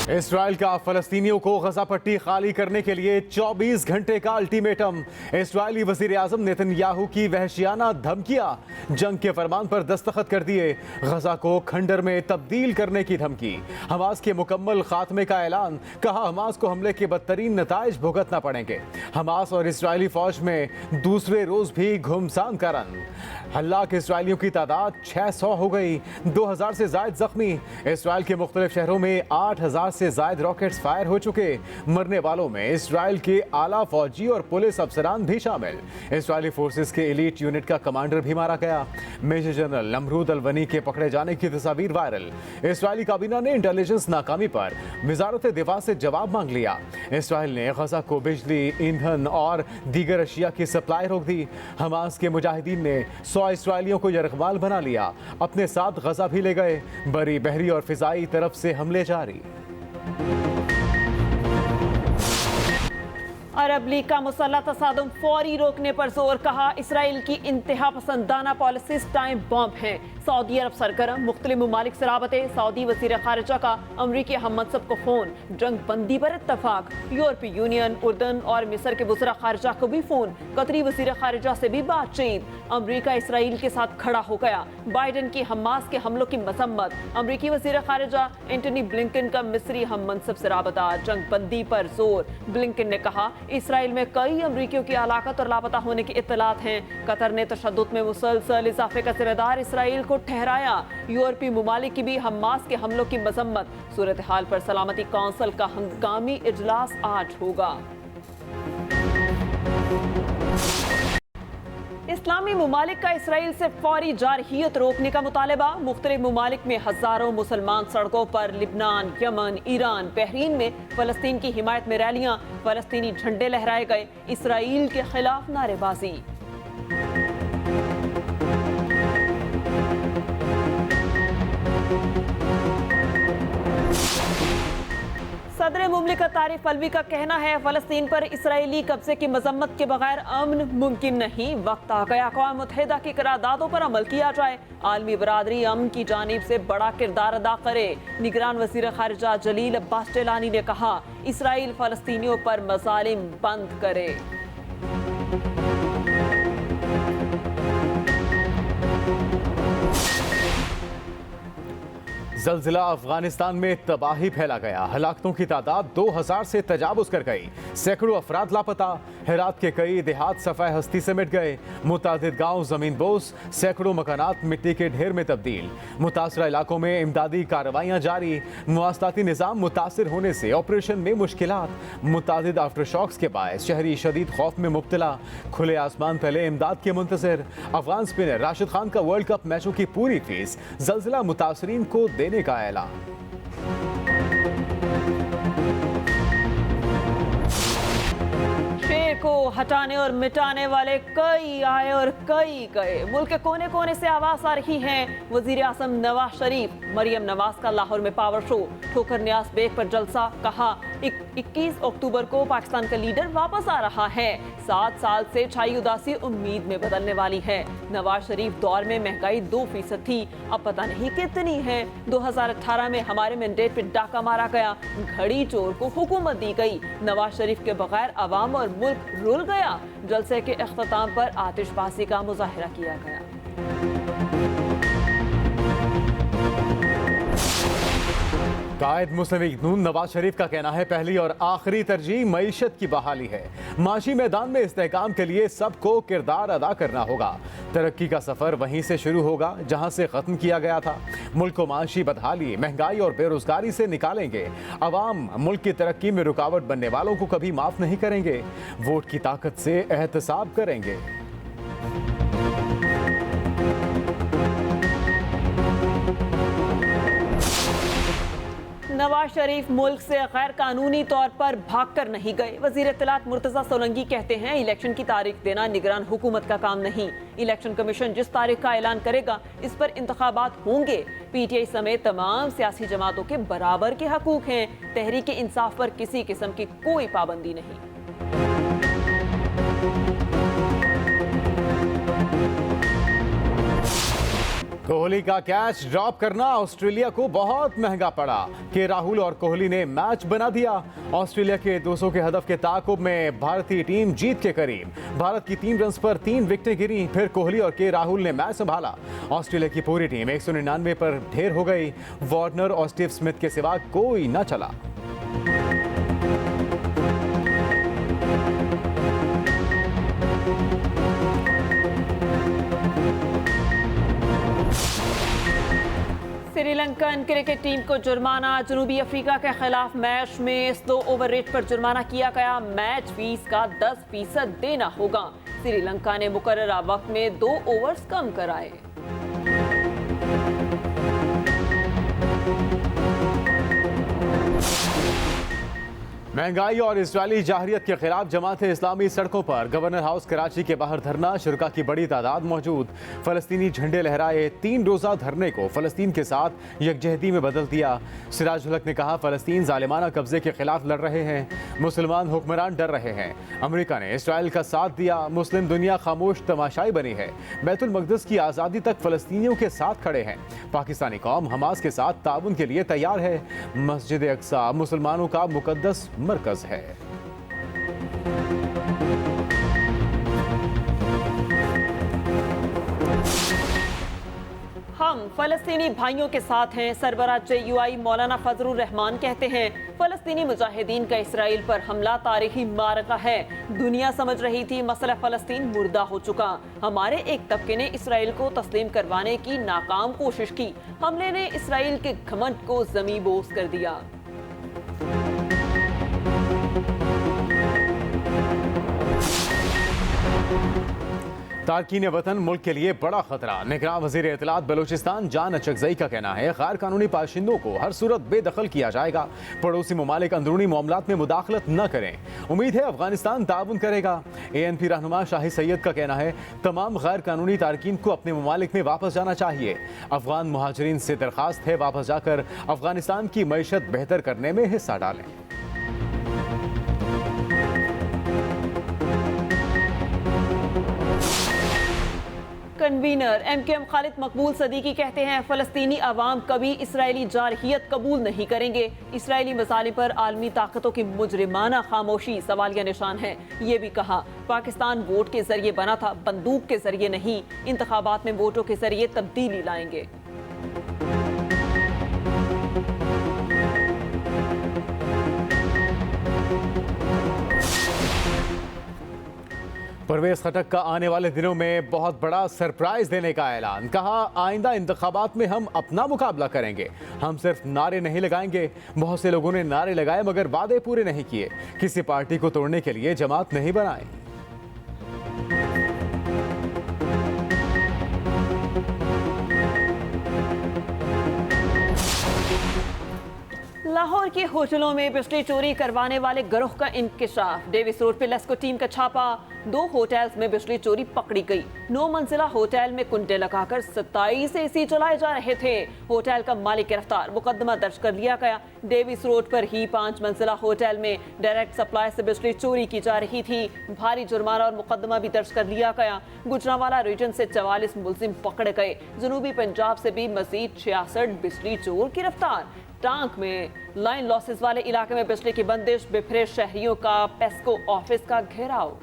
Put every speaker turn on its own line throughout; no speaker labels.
Israel का फलस्तीनियों को गजा पट्टी खाली करने के लिए 24 घंटे का अल्टीमेटम। इसराइली वजीर आजम नेतन्याहू की वहशियाना धमकियां, जंग के फरमान पर दस्तखत कर दिए। गजा को खंडर में तब्दील करने की धमकी, हमास के मुकम्मल खात्मे का ऐलान। कहा हमास को हमले के बदतरीन नताइज भुगतना पड़ेंगे। हमास और इसराइली फौज में दूसरे रोज भी घुमसान का रन। हलाक इसराइलियों की तादाद 600 हो गई, 2000 से जायद जख्मी। इसराइल के मुख्तलिफ शहरों में 8000 से जायद रॉकेट्स फायर हो चुके। मरने वालों में इसराइल के आला फौजी और पुलिस अफसरान भी शामिल। इसराइली फोर्सेस के एलीट यूनिट का कमांडर भी मारा गया। मेजर जनरल नमरूद अलवनी के पकड़े जाने की तस्वीर वायरल। इसराइली काबीना ने इंटेलिजेंस नाकामी पर वजारत दिफा से जवाब मांग लिया। इसराइल ने गजा को बिजली, ईंधन और दीगर अशिया की सप्लाई रोक दी। हमास के मुजाहिदीन ने 100 इसराइलियों को यरगमाल बना लिया, अपने साथ गजा भी ले गए। बरी, बहरी और फिजाई तरफ से हमले जारी।
अरब लीग का मुसल्लह तसादुम फौरी रोकने पर जोर। कहा इसराइल की इंतहा पसंदाना पॉलिसीज टाइम बॉम्ब है। सऊदी अरब सरगर्म, मुख्तलिफ ममालिक से राबते। सऊदी वजीर खारिजा का अमरीकी हम मनसब को फोन, जंग बंदी पर इत्तफाक। यूरोपीय यूनियन, उर्दन और मिस्र के वज़ीर खारिजा को भी फोन। कतरी वजीर खारिजा से भी बातचीत। अमरीका इसराइल के साथ खड़ा हो गया। बाइडन की हमास के हमलों की मसम्मत। अमरीकी वजीर खारिजा एंटनी ब्लिंकन का मिस्री हम मनसब से राबता। जंग बंदी पर जोर। ब्लिंकन ने कहा इसराइल में कई अमरीकियों की हलाकत और लापता होने की इत्तलात हैं। कतर ने तशद्दुद में मुसलसल इजाफे का जिम्मेदार इसराइल को ठहराया। यूरोपीय मुमालिक की भी हमास के हमलों की मजम्मत। सूरत हाल पर सलामती काउंसिल का हंगामी इजलास आज होगा। इस्लामी मुमालिक का इसराइल से फौरी जारहियत रोकने का मुतालबा। मुख्तलिफ मुमालिक में हजारों मुसलमान सड़कों पर। लिबनान, यमन, ईरान, बहरीन में फलस्तीन की हिमायत में रैलियां। फलस्तीनी झंडे लहराए गए। इसराइल के खिलाफ नारेबाजी। सदर मुमलिकत तारिक अलवी का कहना है फलस्तीन पर इसराइली कब्जे की मजम्मत के बगैर अमन मुमकिन नहीं। वक्त आ गया अक़वाम मुत्तहिदा की करारदादों पर अमल किया जाए। आलमी बरादरी अमन की जानिब से बड़ा किरदार अदा करे। निगरान वज़ीर खारिजा जलील अब्बास टेलानी ने कहा इसराइल फलस्तीनियों पर मज़ालिम बंद करे।
ज़ल्ज़िला अफगानिस्तान में तबाही फैला गया। हलाकतों की तादाद 2000 से तजावुज़ कर गई। सैकड़ों अफराद लापता। हेरात के कई देहात सफ़ाए हस्ती से मिट गए। मुतादिद गांव ज़मीन बोस, सैकड़ों मकानात मिट्टी के ढेर में तब्दील। मुतासरा इलाकों में इमदादी कार्रवाइयाँ जारी। मुआसलाती निज़ाम मुतासिर होने से ऑपरेशन में मुश्किलात। मुतादिद आफ्टर शॉक्स के बायस शहरी शदीद खौफ में मुब्तला। खुले आसमान तले इमदाद के मुंतज़िर। अफगान स्पिनर राशिद खान का वर्ल्ड कप मैचों की पूरी फीस ज़ल्ज़िला मुतासरीन को देने का ऐलान।
शेर को हटाने और मिटाने वाले कई आए और कई गए। मुल्क के कोने कोने से आवाज आ रही है। वजीर आज़म नवाज शरीफ, मरियम नवाज का लाहौर में पावर शो। ठोकर न्याज बेग पर जलसा। कहा 21 अक्टूबर को पाकिस्तान का लीडर वापस आ रहा है। 7 साल से छाई उदासी उम्मीद में बदलने वाली है। नवाज शरीफ दौर में महंगाई 2% थी, अब पता नहीं कितनी है। 2018 में हमारे मैंडेट पे डाका मारा गया। घड़ी चोर को हुकूमत दी गई। नवाज शरीफ के बगैर अवाम और मुल्क रुल गया। जलसे के इख्तिताम पर आतिशबाजी का मुजाहिरा किया गया।
कायद मुस्लिम लीग नून नवाज शरीफ का कहना है पहली और आखिरी तरजीह मईशत की बहाली है। माशी मैदान में इस्तेहकाम के लिए सबको किरदार अदा करना होगा। तरक्की का सफर वहीं से शुरू होगा जहां से खत्म किया गया था। मुल्क को माशी बदहाली, महंगाई और बेरोजगारी से निकालेंगे। अवाम मुल्क की तरक्की में रुकावट बनने वालों को कभी माफ नहीं करेंगे। वोट की ताकत से एहतसाब करेंगे।
नवाज शरीफ मुल्क से गैर कानूनी तौर पर भाग कर नहीं गए। वजीर इत्तलात मुर्तजा सोलंकी कहते हैं इलेक्शन की तारीख देना निगरान हुकूमत का काम नहीं। इलेक्शन कमीशन जिस तारीख का ऐलान करेगा इस पर इंतखाबात होंगे। पीटीआई समेत तमाम सियासी जमातों के बराबर के हकूक हैं। तहरीक इंसाफ पर किसी किस्म की कोई पाबंदी नहीं।
कोहली का कैच ड्रॉप करना ऑस्ट्रेलिया को बहुत महंगा पड़ा। के राहुल और कोहली ने मैच बना दिया। ऑस्ट्रेलिया के 200 के हदफ के ताकुब में भारतीय टीम जीत के करीब। भारत की 3 रन्स पर 3 विकेटें गिरी। फिर कोहली और के राहुल ने मैच संभाला। ऑस्ट्रेलिया की पूरी टीम 199 पर ढेर हो गई। वार्नर और स्टीव स्मिथ के सिवा कोई न चला।
श्रीलंकन क्रिकेट टीम को जुर्माना। जनूबी अफ्रीका के खिलाफ मैच में स्लो ओवर रेट पर जुर्माना किया गया। मैच फीस का 10% देना होगा। श्रीलंका ने मुकर्ररा वक्त में 2 ओवर्स कम कराए।
महंगाई और इस्राएली जाहरियत के खिलाफ जमात-ए इस्लामी सड़कों पर। गवर्नर हाउस कराची के बाहर धरना। शुरका की बड़ी तादाद मौजूद। फलस्तीनी झंडे लहराए। 3 रोजा धरने को फलस्तीन के साथ यकजहती में बदल दिया। सिराज हक ने कहा, फलस्तीन जालिमाना कब्जे के खिलाफ लड़ रहे हैं। मुसलमान हुक्मरान डर रहे हैं। अमेरिका ने इसराइल का साथ दिया। मुस्लिम दुनिया खामोश तमाशाई बनी है। बैतुल मक़दस की आज़ादी तक फलस्तीनियों के साथ खड़े हैं। पाकिस्तानी कौम हमास के साथ ताउन के लिए तैयार है। मस्जिद अक्सा मुसलमानों का मुकद्दस मरकज है।
हम फलस्तीनी भाइयों के साथ हैं। सरबराह JUI मौलाना फजलुर रहमान कहते हैं, फलस्तीनी मुजाहिदीन का इसराइल पर हमला तारीखी मारका है। दुनिया समझ रही थी मसला फलस्तीन मुर्दा हो चुका। हमारे एक तबके ने इसराइल को तस्लीम करवाने की नाकाम कोशिश की। हमले ने इसराइल के घमंड को ज़मींदोज़ कर दिया।
तारकीन वतन मुल्क के लिए बड़ा खतरा। निगरान वजीर इत्तलात बलूचिस्तान जान अचकजई का कहना है, गैर कानूनी बाशिंदों को हर सूरत बेदखल किया जाएगा। पड़ोसी ममालिक अंदरूनी मामलात में मुदाखलत न करें। उम्मीद है अफगानिस्तान ताउन करेगा। ANP रहनुमा शाही सैयद का कहना है, तमाम गैर कानूनी तारकीन को अपने ममालिक में वापस जाना चाहिए। अफगान मुहाजिरीन से दरखास्त है, वापस जाकर अफगानिस्तान की मईशत बेहतर करने में हिस्सा डालें।
कन्वीनर MKM खालिद मकबूल सदीकी कहते हैं, फलस्तीनी अवाम कभी इसराइली जारहियत कबूल नहीं करेंगे। इसराइली मसाले पर आलमी ताकतों की मुजरिमाना खामोशी सवालिया निशान है। ये भी कहा, पाकिस्तान वोट के जरिए बना था, बंदूक के जरिए नहीं। इंतखाबात में वोटों के जरिए तब्दीली लाएंगे।
परवेज खटक का आने वाले दिनों में बहुत बड़ा सरप्राइज देने का ऐलान। कहा, आइंदा इंतखाबात में हम अपना मुकाबला करेंगे। हम सिर्फ नारे नहीं लगाएंगे। बहुत से लोगों ने नारे लगाए मगर वादे पूरे नहीं किए। किसी पार्टी को तोड़ने के लिए जमात नहीं बनाई।
लाहौर के होटलों में बिजली चोरी करवाने वाले गिरोह का इंकिशाफ। डेविस रोड पे लेस्को टीम का छापा। 2 होटल्स में बिजली चोरी पकड़ी गई। 9 मंजिला होटल में कुंडे लगाकर 27 AC चलाए जा रहे थे। होटल का मालिक गिरफ्तार। मुकदमा दर्ज कर लिया गया। डेविस रोड पर ही 5 मंजिला होटल में डायरेक्ट सप्लाई से बिजली चोरी की जा रही थी। भारी जुर्माना और मुकदमा भी दर्ज कर लिया गया। गुजरांवाला रीजन से 44 मुलजिम पकड़े गए। जनूबी पंजाब से भी मजीद 66 बिजली चोर गिरफ्तार। टांक में लाइन लॉसेस वाले इलाके में बिजली की बंदिश। बिफरे शहरियों का पेस्को ऑफिस का घेराव।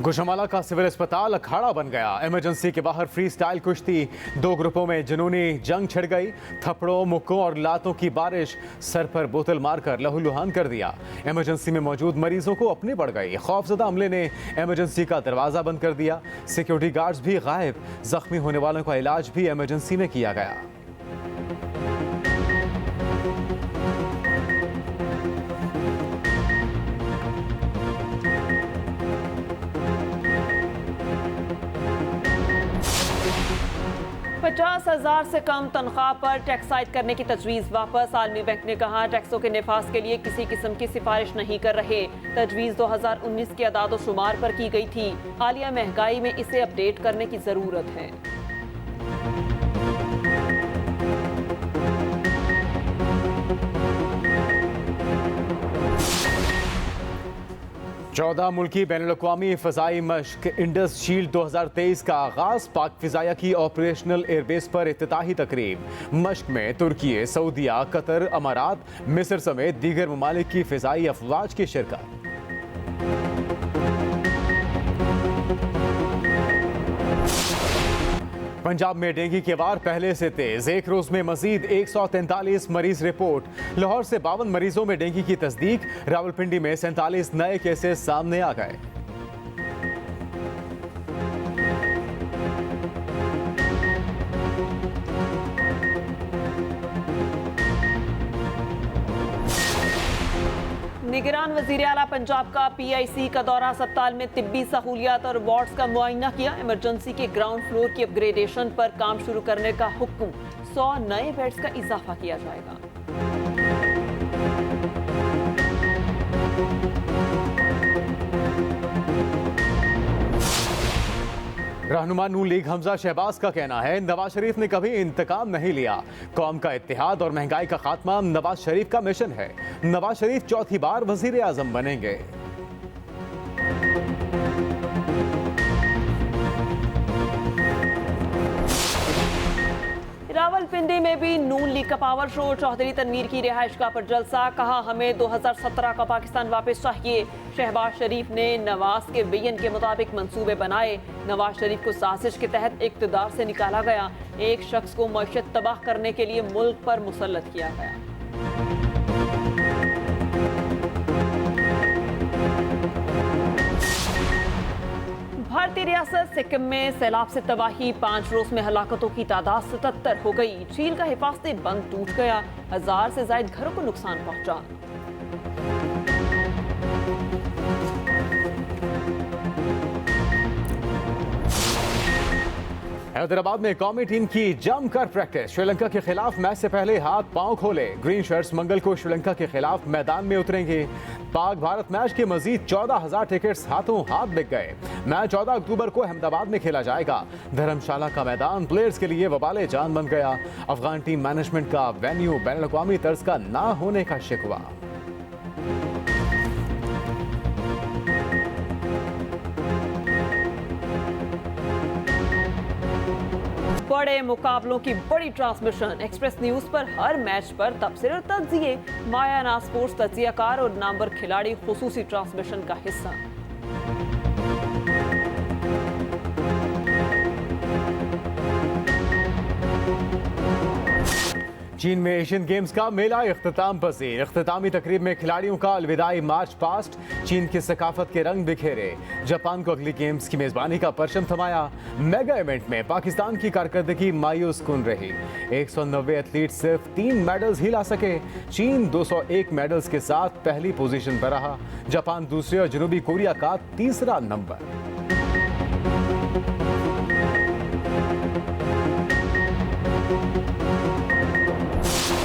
गुजरांवाला का सिविल अस्पताल अखाड़ा बन गया। इमरजेंसी के बाहर फ्री स्टाइल कुश्ती। 2 ग्रुपों में जुनूनी जंग छिड़ गई। थप्पड़ों, मुक्कों और लातों की बारिश। सर पर बोतल मारकर लहूलुहान कर दिया। इमरजेंसी में मौजूद मरीजों को अपनी पड़ गई। खौफजदा अमले ने इमरजेंसी का दरवाजा बंद कर दिया। सिक्योरिटी गार्ड्स भी गायब। जख्मी होने वालों का इलाज भी इमरजेंसी में किया गया।
$50,000 से कम तनख्वाह पर टैक्स आयद करने की तजवीज़ वापस। आलमी बैंक ने कहा, टैक्सों के निफाज के लिए किसी किस्म की सिफारिश नहीं कर रहे। तजवीज़ 2019 के अदाद शुमार पर की गई थी। हालिया महंगाई में इसे अपडेट करने की ज़रूरत है।
14 मुल्की बैनुल-अक़वामी फ़ज़ाई मश्क इंडस शील्ड 2023 का आगाज। पाक फ़िज़ाया की ऑपरेशनल एयरबेस पर इफ्तिताही तकरीब। मश्क में तुर्की, सऊदीया, कतर, अमारात, मिस्र समेत दीगर ममालिक की फ़िज़ाई अफवाज की शिरकत। पंजाब में डेंगू के वार पहले से तेज। एक रोज में मजीद 143 मरीज रिपोर्ट। लाहौर से 52 मरीजों में डेंगू की तस्दीक। रावलपिंडी में 47 नए केसेस सामने आ गए।
निगरान वजीर आला पंजाब का PIC का दौरा। अस्पताल में तिब्बी सहूलियात और वार्ड्स का मुआयना किया। इमरजेंसी के ग्राउंड फ्लोर की अपग्रेडेशन पर काम शुरू करने का हुक्म। 100 नए बेड्स का इजाफा किया जाएगा।
रहनुमा नून लीग हमजा शहबाज का कहना है, नवाज शरीफ ने कभी इंतकाम नहीं लिया। कौम का इत्तेहाद और महंगाई का खात्मा नवाज शरीफ का मिशन है। नवाज शरीफ चौथी बार वजीर आजम बनेंगे।
रावलपिंडी में भी नून लीग का पावर शो। चौधरी तनवीर की रिहाइशगाह पर जलसा। कहा, हमें 2017 का पाकिस्तान वापस चाहिए। शहबाज शरीफ ने नवाज के बयान के मुताबिक मंसूबे बनाए। नवाज शरीफ को साजिश के तहत इक़्तिदार से निकाला गया। एक शख्स को मईशत तबाह करने के लिए मुल्क पर मुसल्लत किया गया। भारतीय रियासत सिक्किम में सैलाब से तबाही। 5 रोज में हलाकतों की तादाद 77 हो गई। झील का हिफाजती बंद टूट गया। 1000 से ज्यादा घरों को नुकसान पहुंचा।
हैदराबाद में कौमी टीम की जमकर प्रैक्टिस। श्रीलंका के खिलाफ मैच से पहले हाथ पांव खोले। ग्रीन शर्ट्स मंगल को श्रीलंका के खिलाफ मैदान में उतरेंगे। पाक भारत मैच के मजीद 14,000 टिकट्स हाथों हाथ बिक गए। मैच 14 अक्टूबर को अहमदाबाद में खेला जाएगा। धर्मशाला का मैदान प्लेयर्स के लिए वबाले जान बन गया। अफगान टीम मैनेजमेंट का वेन्यू बैनुल-अक़वामी तर्ज का ना होने का शिकवा।
बड़े मुकाबलों की बड़ी ट्रांसमिशन। एक्सप्रेस न्यूज पर हर मैच पर तबसरे और तज्जिए। माया नाज स्पोर्ट्स तज्जियाकार और नामवर खिलाड़ी खुसूसी ट्रांसमिशन का हिस्सा।
चीन में एशियन गेम्स का मेला इख्तिताम पजीर। इख्तितामी तकरीब में खिलाड़ियों का अलविदाई मार्च पास्ट। चीन की सकाफत के रंग बिखेरे। जापान को अगली गेम्स की मेजबानी का परचम थमाया। मेगा इवेंट में पाकिस्तान की कारकर्दगी मायूस कुन रही। 190 एथलीट सिर्फ 3 मेडल्स ही ला सके। चीन 201 मेडल्स के साथ पहली पोजीशन पर रहा। जापान दूसरे और जनूबी कोरिया का तीसरा नंबर।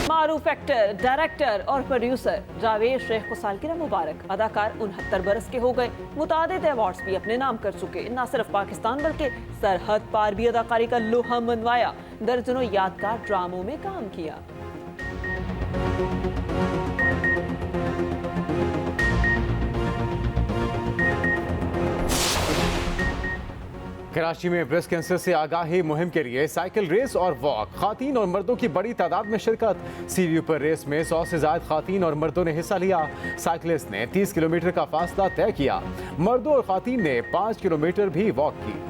मारूफ एक्टर, डायरेक्टर और प्रोड्यूसर जावेद शेख को सालगिरह मुबारक। अदाकार 69 बरस के हो गए। मुतादिद अवार्ड्स भी अपने नाम कर चुके। न सिर्फ पाकिस्तान बल्कि सरहद पार भी अदाकारी का लोहा मनवाया। दर्जनों यादगार ड्रामों में काम किया।
कराची में ब्रेस्ट कैंसर से आगाही मुहिम के लिए साइकिल रेस और वॉक। खातीन और मर्दों की बड़ी तादाद में शिरकत। सीव्यू पर रेस में 100 से ज्यादा खातीन और मर्दों ने हिस्सा लिया। साइकिलिस्ट ने 30 किलोमीटर का फासला तय किया। मर्दों और खातीन ने 5 किलोमीटर भी वॉक की।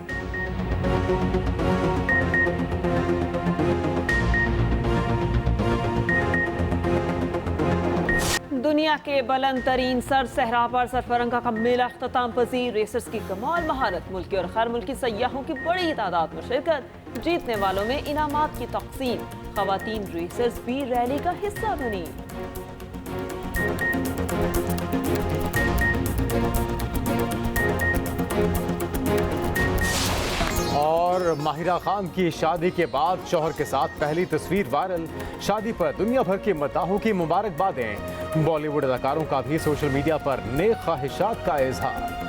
दुनिया के बुलंद तरीन सर सहरा पर सरफरंगा का मेला अख्ताम पजीर। रेसर्स की कमाल महारत। मुल्की और गैर मुल्की सयाहों की बड़ी तादाद में शिरकत। जीतने वालों में इनामात की तकसीम। खवातीन रेसर्स भी रैली का हिस्सा बनी।
और माहिरा खान की शादी के बाद शौहर के साथ पहली तस्वीर वायरल। शादी पर दुनिया भर के मदाहों की मुबारकबादें। बॉलीवुड अदाकारों का भी सोशल मीडिया पर नेक ख्वाहिशात का इजहार।